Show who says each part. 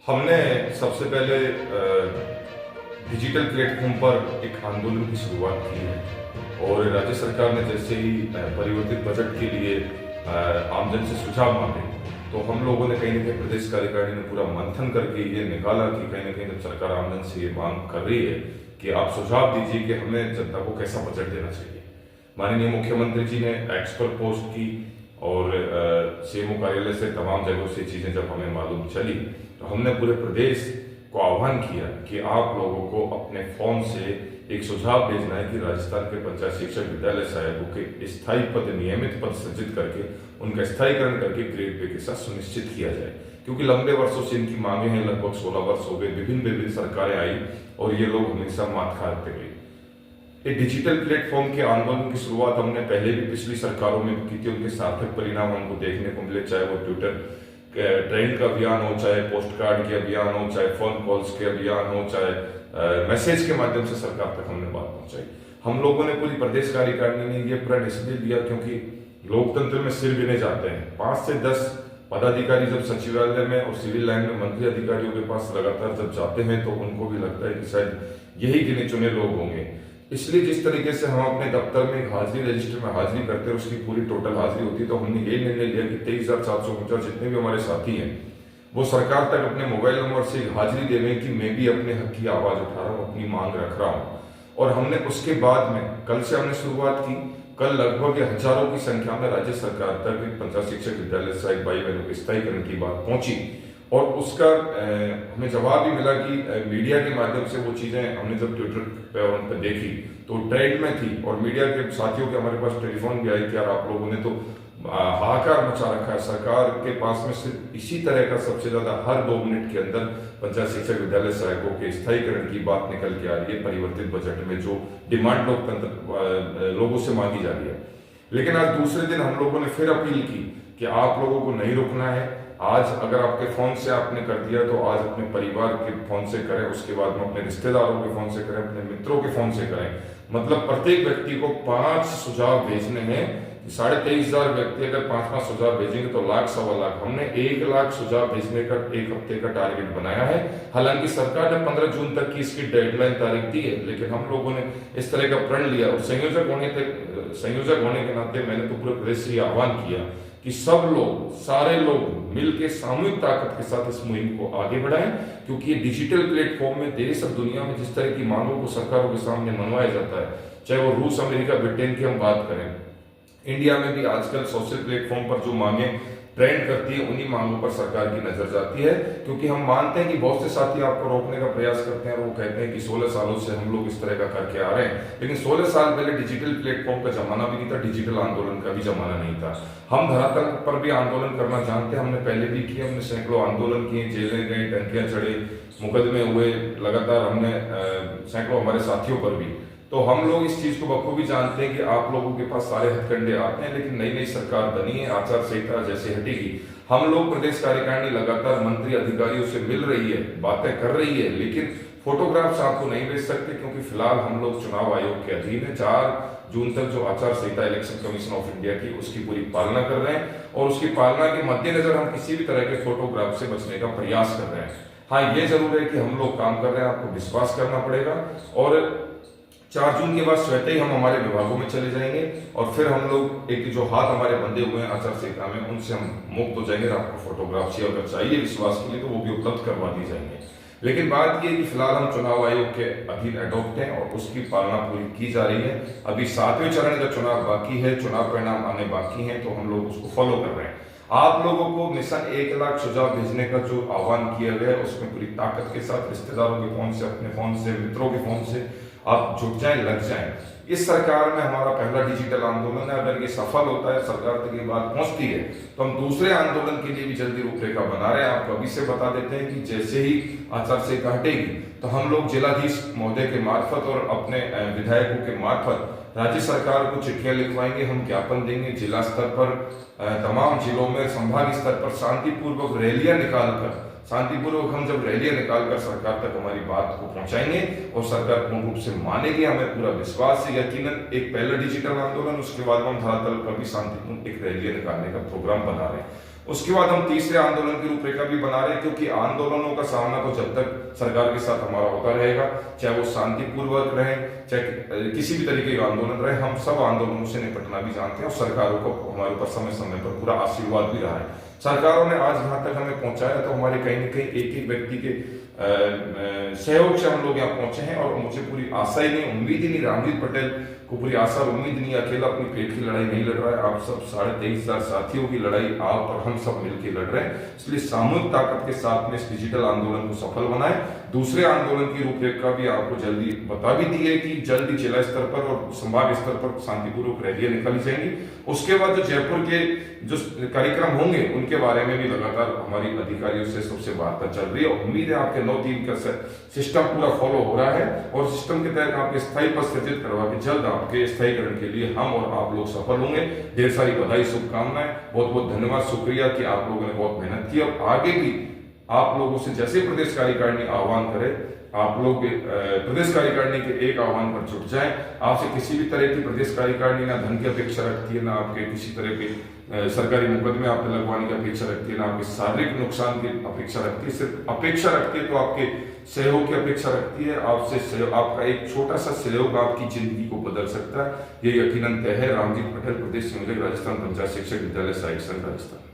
Speaker 1: हमने सबसे पहले डिजिटल प्लेटफॉर्म पर एक आंदोलन की शुरुआत की है और राज्य सरकार ने जैसे ही परिवर्तित बजट के लिए आमजन से सुझाव मांगे तो हम लोगों ने कहीं ना कहीं प्रदेश कार्यकारिणी ने पूरा मंथन करके ये निकाला कि कहीं ना कहीं जब सरकार आमजन से ये मांग कर रही है कि आप सुझाव दीजिए कि हमें जनता को कैसा बजट देना चाहिए। माननीय मुख्यमंत्री जी ने एक्स पर पोस्ट की और सीएमओ कार्यालय से तमाम जगहों से चीजें जब हमें मालूम चली तो हमने पूरे प्रदेश को आह्वान किया कि आप लोगों को अपने फोन से एक सुझाव भेजना है कि राजस्थान के पंचायत शिक्षक विद्यालय सहायकों के स्थायी पद नियमित पद सृजित करके उनका स्थायीकरण करके ग्रेड पे के साथ सुनिश्चित किया जाए, क्योंकि लंबे वर्षों से इनकी मांगे हैं। लगभग 16 वर्ष हो गए, विभिन्न सरकारें आई और ये लोग हमेशा मात खाते गए। एक डिजिटल प्लेटफॉर्म के आंदोलन की शुरुआत हमने पहले भी पिछली सरकारों में की थी। उनके सार्थक परिणाम हमको देखने को मिले, चाहे वो ट्विटर ट्रेंड का अभियान हो, चाहे पोस्ट कार्ड के अभियान हो, चाहे फोन कॉल्स के अभियान हो, चाहे मैसेज के माध्यम से सरकार तक हमने बात पहुंचाई। हम लोगों ने पूरी प्रदेश कार्यकारिणी ने ये प्रण इसलिए दिया क्योंकि लोकतंत्र में सिर गिने जाते हैं। 5 से 10 पदाधिकारी जब सचिवालय में और सिविल लाइन में मंत्री अधिकारियों के पास लगातार जब जाते हैं तो उनको भी लगता है कि शायद यही गिने चुने लोग होंगे। इसलिए जिस तरीके से हम अपने दफ्तर में हाजिरी रजिस्टर में हाजिरी करते हैं उसकी पूरी टोटल हाजिरी होती है, तो हमने ये निर्णय लिया कि 23,449 जितने भी हमारे साथी हैं वो सरकार तक अपने मोबाइल नंबर से हाजिरी दे रहे हैं कि मैं भी अपने हक की आवाज उठा रहा हूँ, अपनी मांग रख रहा हूँ। और हमने उसके बाद में कल से हमने शुरुआत की। कल लगभग हजारों की संख्या में राज्य सरकार तक पंचायत शिक्षक विद्यालय सहायक भाई बहनों के स्थायीकरण की बात पहुंची और उसका हमें जवाब भी मिला कि मीडिया के माध्यम से वो चीजें हमने जब ट्विटर पे उन पर देखी तो ट्रेंड में थी और मीडिया के साथियों के हमारे पास टेलीफोन भी आई कि यार आप लोगों ने तो हाहाकार मचा रखा है। सरकार के पास में सिर्फ इसी तरह का सबसे ज्यादा हर 2 मिनट के अंदर पंचायत शिक्षक विद्यालय सहायकों के स्थायीकरण की बात निकल के आ रही है परिवर्तित बजट में, जो डिमांड लोकतंत्र लोगों से मांगी जा रही है। लेकिन आज दूसरे दिन हम लोगों ने फिर अपील की कि आप लोगों को नहीं रुकना है। आज अगर आपके फोन से आपने कर दिया तो आज अपने परिवार के फोन से करें, उसके बाद में अपने रिश्तेदारों के फोन से करें, अपने मित्रों के फोन से करें। मतलब प्रत्येक व्यक्ति को 5 सुझाव भेजने हैं। 23,500 व्यक्ति अगर 5-5 सुझाव भेजेंगे तो लाख सवा लाख। हमने 1 लाख सुझाव भेजने का 1 हफ्ते का टारगेट बनाया है। हालांकि सरकार ने 15 जून तक की इसकी डेडलाइन तारीख दी है, लेकिन हम लोगों ने इस तरह का प्रण लिया और संयोजक होने के नाते मैंने तो पूरे प्रदेश से आह्वान किया कि सब लोग, सारे लोग मिलकर सामूहिक ताकत के साथ इस मुहिम को आगे बढ़ाएं, क्योंकि ये डिजिटल प्लेटफॉर्म में देश और दुनिया में जिस तरह की मांगों को सरकारों के सामने मनवाया जाता है, चाहे वो रूस, अमेरिका, ब्रिटेन की हम बात करें, इंडिया में भी आजकल सोशल प्लेटफॉर्म पर जो मांगे ट्रेंड करती है उन्हीं मांगों पर सरकार की नजर जाती है। क्योंकि हम मानते हैं कि बहुत से साथी आपको रोकने का प्रयास करते हैं और वो कहते हैं कि 16 सालों से हम लोग इस तरह का करके आ रहे हैं, लेकिन 16 साल पहले डिजिटल प्लेटफॉर्म का जमाना भी नहीं था, डिजिटल आंदोलन का भी जमाना नहीं था। हम धरातल पर भी आंदोलन करना जानते हैं, हमने पहले भी किया, हमने सैकड़ों आंदोलन किए, जेलें गए, टंकियां चढ़े, मुकदमे हुए, लगातार हमने सैकड़ों हमारे साथियों पर भी। तो हम लोग इस चीज को बखूबी जानते हैं कि आप लोगों के पास सारे हथकंडे आते हैं, लेकिन नई नई सरकार बनी है, आचार संहिता जैसे हटेगी, हम लोग प्रदेश कार्यकारिणी लगातार मंत्री अधिकारियों से मिल रही है, बातें कर रही है, लेकिन फोटोग्राफ्स आपको नहीं भेज सकते क्योंकि फिलहाल हम लोग चुनाव आयोग के अधीन है। 4 जून तक जो आचार संहिता इलेक्शन कमीशन ऑफ इंडिया की उसकी पूरी पालना कर रहे हैं और उसकी पालना के मद्देनजर हम किसी भी तरह के फोटोग्राफ से बचने का प्रयास कर रहे हैं। हाँ, ये जरूर है कि हम लोग काम कर रहे हैं, आपको विश्वास करना पड़ेगा। और 4 जून के बाद स्वतः ही हम हमारे विभागों में चले जाएंगे और फिर हम लोग एक जो हाथ हमारे बंधे हुए हैं आचार संहिता में उनसे हम मुक्त हो जाएंगे। आपको फोटोग्राफ चाहिए, अगर चाहिए विश्वास के लिए तो वो भी उपलब्ध करवा दी जाएंगे। लेकिन बात ये कि फिलहाल हम चुनाव आयोग के अधीन अडॉप्ट हैं और उसकी पालना पूरी की जा रही है। अभी 7वें चरण का चुनाव बाकी है, चुनाव परिणाम आने बाकी हैं, तो हम लोग उसको फॉलो कर रहे हैं। आप लोगों को मिशन 1 लाख सुझाव भेजने का जो आह्वान किया गया है उसमें पूरी ताकत के साथ रिश्तेदारों के फोन से, अपने फोन से, मित्रों के फोन से आप जुट जाएं, लग जाएं। इस सरकार में हमारा पहला डिजिटल आंदोलन है। अगर ये सफल होता है, सरकार तक ये बात पहुंचती है, तो हम दूसरे आंदोलन के लिए भी जल्दी रूपरेखा बना रहे हैं। आपको अभी से बता देते हैं कि जैसे ही आचार संहिता हटेगी तो हम लोग जिलाधीश महोदय के मार्फत और अपने विधायकों के मार्फत राज्य सरकार को चिट्ठियां लिखवाएंगे, हम ज्ञापन देंगे। जिला स्तर पर, तमाम जिलों में, संभाग स्तर पर शांतिपूर्वक रैलियां निकालकर, शांतिपूर्वक हम जब रैलियां निकालकर सरकार तक हमारी बात को पहुंचाएंगे और सरकार पूर्ण रूप से मानेगी, हमें पूरा विश्वास है। यकीनन एक पहला डिजिटल आंदोलन, उसके बाद हम धरातल पर भी शांतिपूर्ण एक रैलियां निकालने का प्रोग्राम बना रहे हैं। उसके बाद हम तीसरे आंदोलन की रूपरेखा भी बना रहे हैं, क्योंकि आंदोलनों का सामना तो जब तक सरकार के साथ हमारा होता रहेगा, चाहे वो शांतिपूर्वक रहे, चाहे किसी भी तरीके का आंदोलन रहे, हम सब आंदोलनों से निपटना भी जानते हैं और सरकारों को हमारे ऊपर समय समय पर पूरा आशीर्वाद भी रहा है। सरकारों ने आज यहाँ तक हमें पहुंचाया, तो हमारे कहीं न कहीं एक एक व्यक्ति के सहयोग से हम लोग यहाँ पहुंचे हैं। और मुझे पूरी आशा ही नहीं, उम्मीद ही नहीं, रामजीत पटेल को पूरी आशा और उम्मीद नहीं, अकेला अपनी पेट की लड़ाई नहीं लड़ रहा है। आप सब 23,500 साथियों की लड़ाई आप और हम सब मिलकर लड़ रहे हैं। इसलिए सामूहिक ताकत के साथ में इस डिजिटल आंदोलन को सफल बनाए। दूसरे आंदोलन की रूपरेखा भी आपको जल्दी बता भी दी है कि जल्दी जिला स्तर पर और संभाग स्तर पर शांतिपूर्वक रैलियां निकाली जाएंगी। उसके बाद जो जयपुर के जो कार्यक्रम होंगे उनके बारे में भी लगातार हमारी अधिकारियों से सबसे वार्ता चल रही है। उम्मीद है आपके 9-3 का सिस्टम पूरा फॉलो हो रहा है और सिस्टम के तहत आपके स्थायी पद सृजित करवा के जल्द आपके स्थायीकरण के लिए हम और आप लोग सफल होंगे। ढेर सारी बधाई, शुभकामनाएं, बहुत बहुत धन्यवाद, शुक्रिया कि आप लोगों ने बहुत मेहनत की। और आगे भी आप लोगों से जैसे प्रदेश कार्यकारिणी आह्वान करे, आप लोग प्रदेश कार्यकारिणी के एक आह्वान पर जुट जाएं। आपसे किसी भी तरह की प्रदेश कार्यकारिणी ना धन की अपेक्षा रखती है, ना आपके किसी तरह के सरकारी मुकदमे आप लगवाने की अपेक्षा रखती है, ना आपके शारीरिक नुकसान की अपेक्षा रखती है। सिर्फ अपेक्षा रखती है तो आपके सहयोग की अपेक्षा रखती है। आपसे सहयोग, आपका एक छोटा सा सहयोग आपकी जिंदगी को बदल सकता है, ये यकीनन तय है। रामजीत पटेल, प्रदेश संयोजक, राजस्थान पंचायत शिक्षक विद्यालय सहायक संघ, राजस्थान।